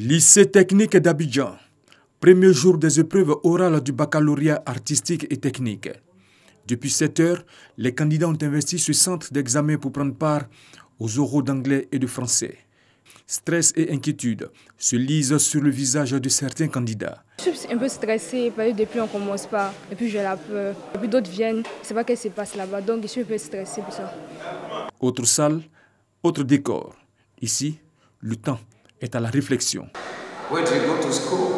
Lycée technique d'Abidjan. Premier jour des épreuves orales du baccalauréat artistique et technique. Depuis 7 heures, les candidats ont investi ce centre d'examen pour prendre part aux oraux d'anglais et de français. Stress et inquiétude se lisent sur le visage de certains candidats. Je suis un peu stressée parce que depuis on ne commence pas. Et puis j'ai la peur. Et puis d'autres viennent. Je ne sais pas ce qui se passe là-bas. Donc je suis un peu stressée pour ça. Autre salle, autre décor. Ici, le temps est à la réflexion. Where do you go to school?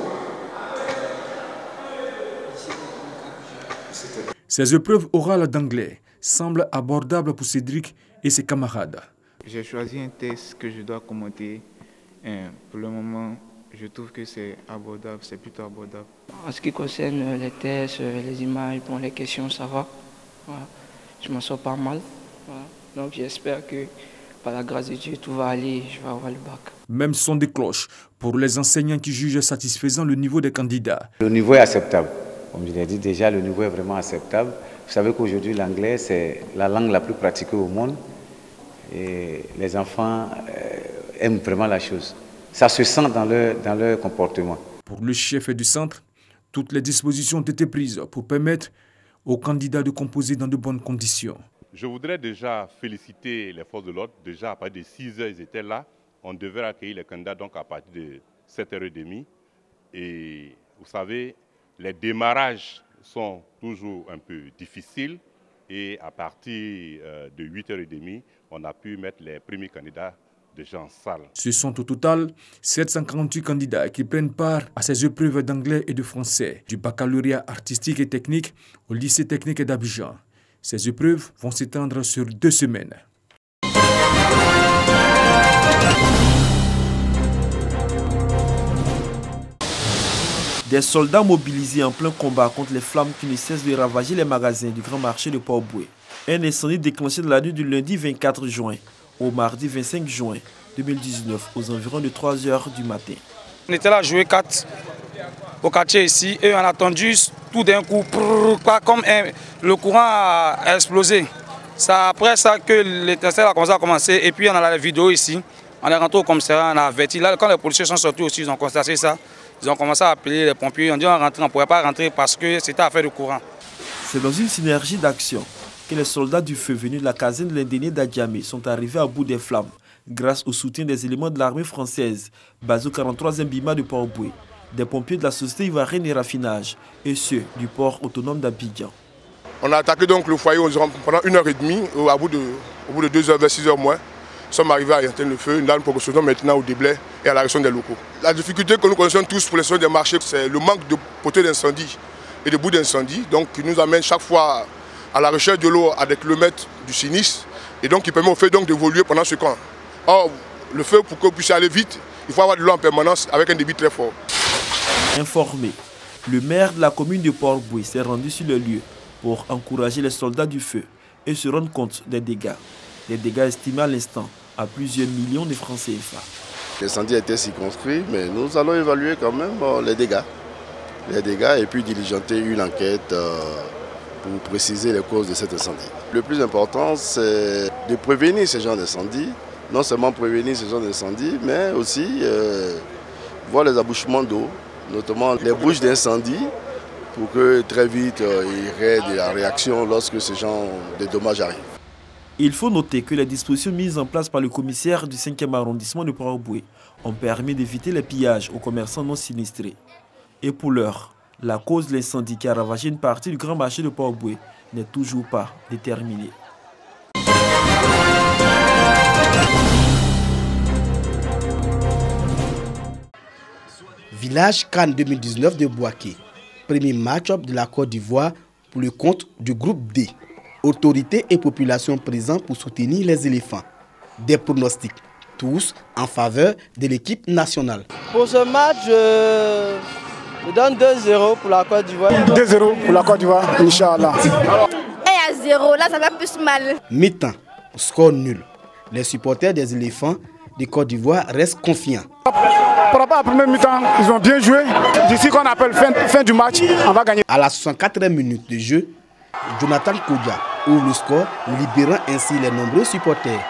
Ces épreuves orales d'anglais semblent abordables pour Cédric et ses camarades. J'ai choisi un texte que je dois commenter. Pour le moment, je trouve que c'est abordable, c'est plutôt abordable. En ce qui concerne les tests, les images, bon, les questions, ça va. Voilà. Je m'en sors pas mal. Voilà. Donc j'espère que par la grâce de Dieu, tout va aller, je vais avoir le bac. Même son de cloche pour les enseignants qui jugent satisfaisant le niveau des candidats. Le niveau est acceptable. Comme je l'ai dit déjà, le niveau est vraiment acceptable. Vous savez qu'aujourd'hui, l'anglais, c'est la langue la plus pratiquée au monde. Et les enfants aiment vraiment la chose. Ça se sent dans leur comportement. Pour le chef du centre, toutes les dispositions ont été prises pour permettre aux candidats de composer dans de bonnes conditions. Je voudrais déjà féliciter les forces de l'ordre. Déjà, à partir de 6 heures, ils étaient là. On devait accueillir les candidats donc à partir de 7h30. Et vous savez, les démarrages sont toujours un peu difficiles. Et à partir de 8h30, on a pu mettre les premiers candidats déjà en salle. Ce sont au total 748 candidats qui prennent part à ces épreuves d'anglais et de français du baccalauréat artistique et technique au lycée technique d'Abidjan. Ces épreuves vont s'étendre sur 2 semaines. Des soldats mobilisés en plein combat contre les flammes qui ne cessent de ravager les magasins du grand marché de Port-Boué. Un incendie déclenché dans la nuit du lundi 24 juin au mardi 25 juin 2019 aux environs de 3 h du matin. On était là à jouer 4 au quartier ici et on a entendu tout d'un coup, comme le courant a explosé. C'est après ça que l'étincelle a commencé et puis on a la vidéo ici. On est rentré au commissariat, on a averti. Là, quand les policiers sont sortis aussi, ils ont constaté ça. Ils ont commencé à appeler les pompiers. On dit on ne pourrait pas rentrer parce que c'était affaire de courant. C'est dans une synergie d'action que les soldats du feu venus de la caserne de l'Indéné d'Adjamé sont arrivés à bout des flammes grâce au soutien des éléments de l'armée française basés au 43e BIMA de Port-Boué, des pompiers de la société ivoirienne et raffinage et ceux du port autonome d'Abidjan. On a attaqué donc le foyer pendant 1h30, au bout de 2 h, vers 6 h moins. Nous sommes arrivés à éteindre le feu, nous procédons maintenant au déblai et à la réaction des locaux. La difficulté que nous connaissons tous pour les soins des marchés, c'est le manque de potée d'incendie et de bouts d'incendie, donc qui nous amène chaque fois à la recherche de l'eau à des kilomètres du sinistre et donc qui permet au feu d'évoluer pendant ce camp. Or, le feu, pour qu'on puisse aller vite, il faut avoir de l'eau en permanence avec un débit très fort. Informé, le maire de la commune de Port-Boué s'est rendu sur le lieu pour encourager les soldats du feu et se rendre compte des dégâts. Des dégâts estimés à l'instant à plusieurs millions de francs CFA. L'incendie a été circonscrit, mais nous allons évaluer quand même les dégâts et puis diligenter une enquête pour préciser les causes de cet incendie. Le plus important, c'est de prévenir ce genre d'incendie, non seulement prévenir ce genre d'incendie, mais aussi voir les abouchements d'eau, notamment les bouches d'incendie, pour que très vite il y ait de la réaction lorsque ce genre de dommages arrivent. Il faut noter que les dispositions mises en place par le commissaire du 5e arrondissement de Port-Boué ont permis d'éviter les pillages aux commerçants non sinistrés. Et pour l'heure, la cause de l'incendie qui a ravagé une partie du grand marché de Port-Boué n'est toujours pas déterminée. Village CAN 2019 de Bouaké. Premier match-up de la Côte d'Ivoire pour le compte du groupe D. Autorités et population présents pour soutenir les éléphants. Des pronostics, tous en faveur de l'équipe nationale. Pour ce match, je donne 2-0 pour la Côte d'Ivoire. 2-0 pour la Côte d'Ivoire, Inch'Allah. Et à 0, là ça va plus mal. Mi-temps, score nul. Les supporters des éléphants de Côte d'Ivoire restent confiants. Par rapport à la première mi-temps, ils ont bien joué. D'ici qu'on appelle fin du match, on va gagner. À la 64e minute de jeu, Jonathan Kodja ouvre le score, libérant ainsi les nombreux supporters.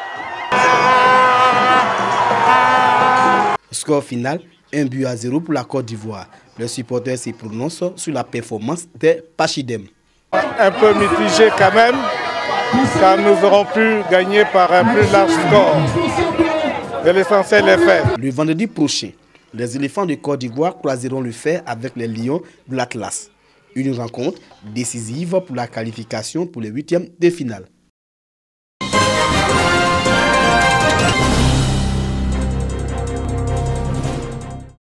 Score final 1-0 pour la Côte d'Ivoire. Les supporters se prononcent sur la performance des Pachidem. Un peu mitigé quand même, car nous aurons pu gagner par un plus large score. Et l'essentiel est fait. Le vendredi prochain, les éléphants de Côte d'Ivoire croiseront le fer avec les lions de l'Atlas. Une rencontre décisive pour la qualification pour les 8e de finale.